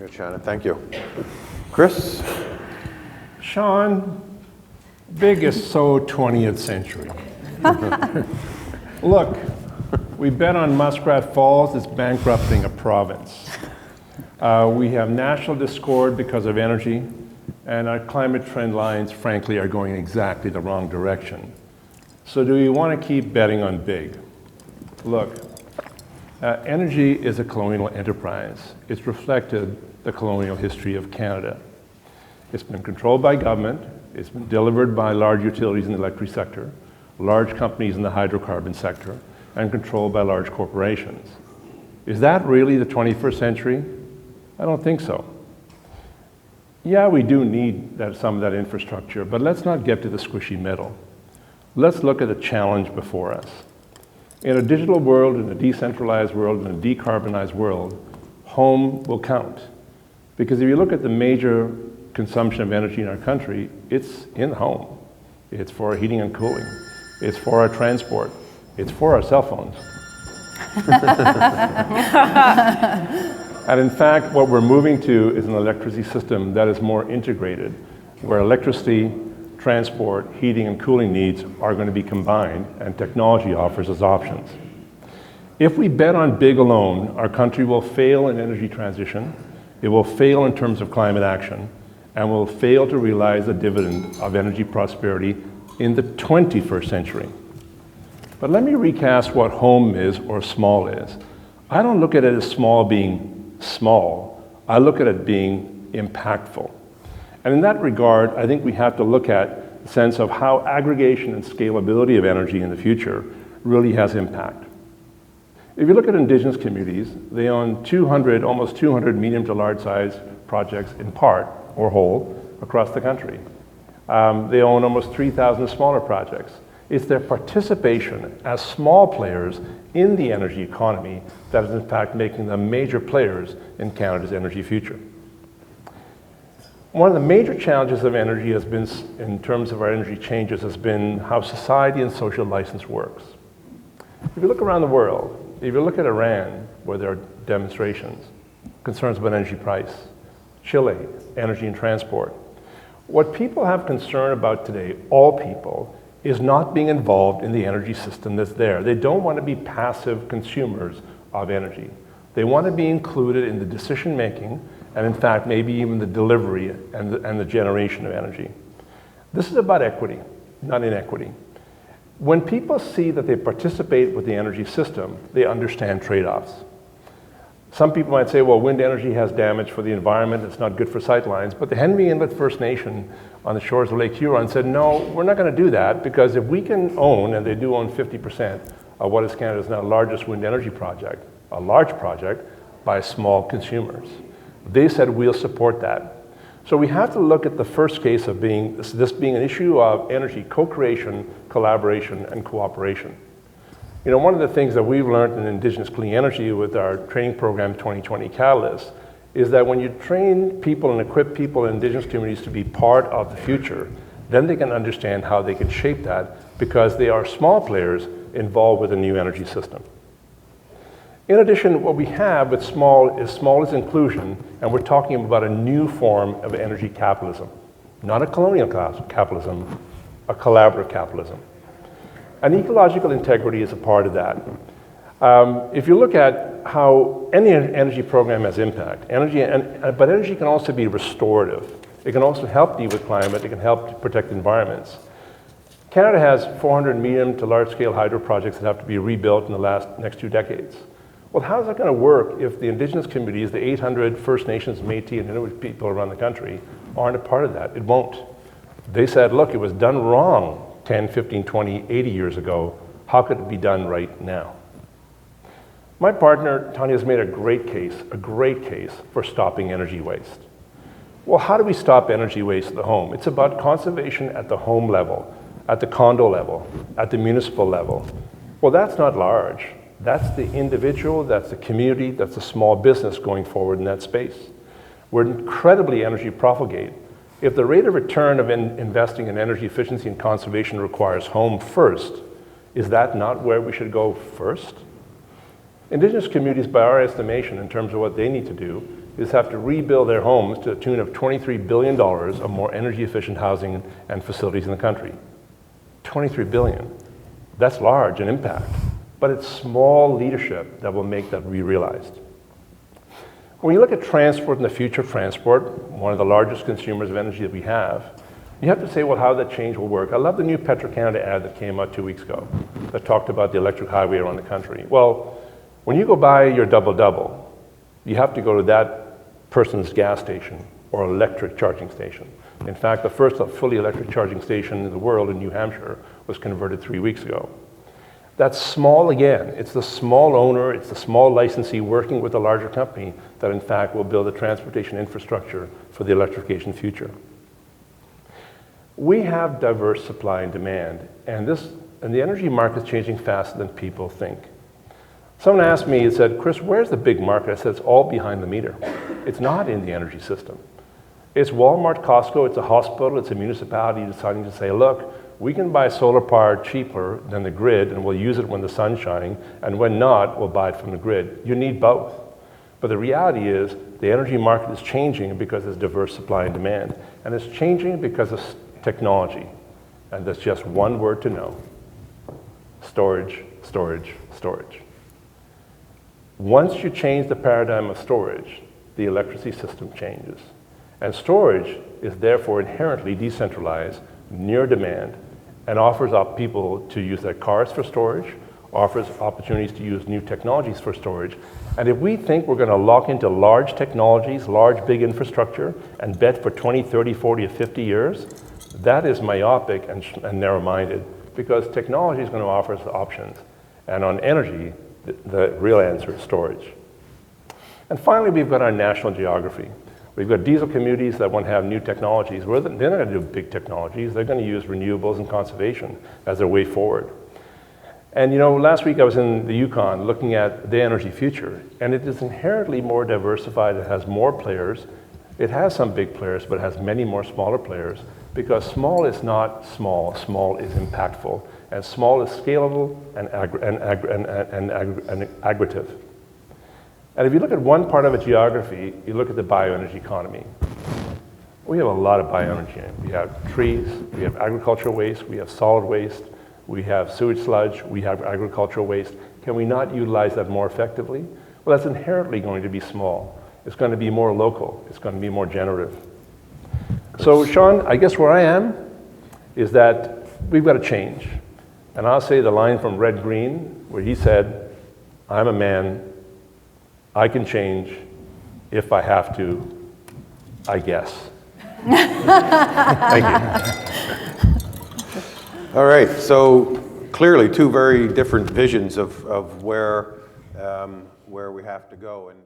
Very good, Shannon. Thank you. Chris? Sean, big is so 20th century. Look, we bet on Muskrat Falls, it's bankrupting a province. We have national discord because of energy, and our climate trend lines, frankly, are going exactly the wrong direction. So do we want to keep betting on big? Look, energy is a colonial enterprise. It's reflected the colonial history of Canada. It's been controlled by government. It's been delivered by large utilities in the electric sector, large companies in the hydrocarbon sector, and controlled by large corporations. Is that really the 21st century? I don't think so. Yeah, we do need some of that infrastructure, but let's not get to the squishy middle. Let's look at the challenge before us. In a digital world, in a decentralized world, in a decarbonized world, home will count. Because if you look at the major consumption of energy in our country, it's in the home. It's for our heating and cooling. It's for our transport. It's for our cell phones. And in fact, what we're moving to is an electricity system that is more integrated, where electricity, transport, heating, and cooling needs are going to be combined, and technology offers us options. If we bet on big alone, our country will fail in energy transition, it will fail in terms of climate action, and will fail to realize the dividend of energy prosperity in the 21st century. But let me recast what home is or small is. I don't look at it as small being small, I look at it being impactful. And in that regard, I think we have to look at the sense of how aggregation and scalability of energy in the future really has impact. If you look at Indigenous communities, they own almost 200 medium to large size projects in part or whole across the country. They own almost 3,000 smaller projects. It's their participation as small players in the energy economy that is in fact making them major players in Canada's energy future. One of the major challenges of energy has been, in terms of our energy changes, has been how society and social license works. If you look around the world, if you look at Iran, where there are demonstrations, concerns about energy price, Chile, energy and transport, what people have concern about today, all people, is not being involved in the energy system that's there. They don't want to be passive consumers of energy. They want to be included in the decision making and in fact maybe even the delivery and the generation of energy. This is about equity, not inequity. When people see that they participate with the energy system, they understand trade-offs. Some people might say, well, wind energy has damage for the environment, it's not good for sightlines, but the Henry Inlet First Nation on the shores of Lake Huron said, no, we're not going to do that, because if we can own, and they do own 50% of what is Canada's now largest wind energy project, a large project by small consumers. They said, we'll support that. So we have to look at the first case of this being an issue of energy co-creation, collaboration, and cooperation. You know, one of the things that we've learned in Indigenous Clean Energy with our training program 2020 Catalyst is that when you train people and equip people in Indigenous communities to be part of the future, then they can understand how they can shape that because they are small players involved with a new energy system. In addition, what we have with small is inclusion, and we're talking about a new form of energy capitalism. Not a colonial capitalism, a collaborative capitalism. And ecological integrity is a part of that. If you look at how any energy program has impact, but energy can also be restorative. It can also help deal with climate, it can help protect environments. Canada has 400 medium to large scale hydro projects that have to be rebuilt in the next 2 decades. Well, how is that going to work if the Indigenous communities, the 800 First Nations, Métis, and Inuit people around the country aren't a part of that? It won't. They said, look, it was done wrong 10, 15, 20, 80 years ago. How could it be done right now? My partner, Tanya, has made a great case for stopping energy waste. Well, how do we stop energy waste at the home? It's about conservation at the home level, at the condo level, at the municipal level. Well, that's not large. That's the individual, that's the community, that's the small business going forward in that space. We're incredibly energy profligate. If the rate of return of investing in energy efficiency and conservation requires home first, is that not where we should go first? Indigenous communities, by our estimation, in terms of what they need to do, is have to rebuild their homes to the tune of $23 billion of more energy efficient housing and facilities in the country. $23 billion. That's large in impact, but it's small leadership that will make that be realized. When you look at transport and the future of transport, one of the largest consumers of energy that we have, you have to say, well, how that change will work. I love the new Petro-Canada ad that came out 2 weeks ago that talked about the electric highway around the country. Well, when you go buy your double-double, you have to go to that person's gas station or electric charging station. In fact, the first fully electric charging station in the world in New Hampshire was converted 3 weeks ago. That's small again. It's the small owner, it's the small licensee working with a larger company that in fact will build the transportation infrastructure for the electrification future. We have diverse supply and demand, and the energy market is changing faster than people think. Someone asked me, he said, Chris, where's the big market? I said, it's all behind the meter. It's not in the energy system. It's Walmart, Costco, it's a hospital, it's a municipality deciding to say, look, we can buy solar power cheaper than the grid, and we'll use it when the sun's shining, and when not, we'll buy it from the grid. You need both. But the reality is, the energy market is changing because there's diverse supply and demand. And it's changing because of technology. And there's just one word to know. Storage, storage, storage. Once you change the paradigm of storage, the electricity system changes. And storage is therefore inherently decentralized, near demand, and offers up people to use their cars for storage, offers opportunities to use new technologies for storage. And if we think we're going to lock into large technologies, large big infrastructure, and bet for 20, 30, 40, or 50 years, that is myopic and narrow-minded, because technology is going to offer us options. And on energy, the real answer is storage. And finally, we've got our national geography. We've got diesel communities that want to have new technologies. They're not going to do big technologies. They're going to use renewables and conservation as their way forward. And you know, last week I was in the Yukon looking at the energy future, and it is inherently more diversified. It has more players. It has some big players, but it has many more smaller players, because small is not small. Small is impactful, and small is scalable and aggregative. And if you look at one part of a geography, you look at the bioenergy economy. We have a lot of bioenergy. We have trees, we have agricultural waste, we have solid waste, we have sewage sludge, we have agricultural waste. Can we not utilize that more effectively? Well, that's inherently going to be small. It's going to be more local. It's going to be more generative. So, Sean, I guess where I am is that we've got to change. And I'll say the line from Red Green, where he said, I'm a man, I can change if I have to, I guess. Thank you. All right, so clearly two very different visions of where we have to go. And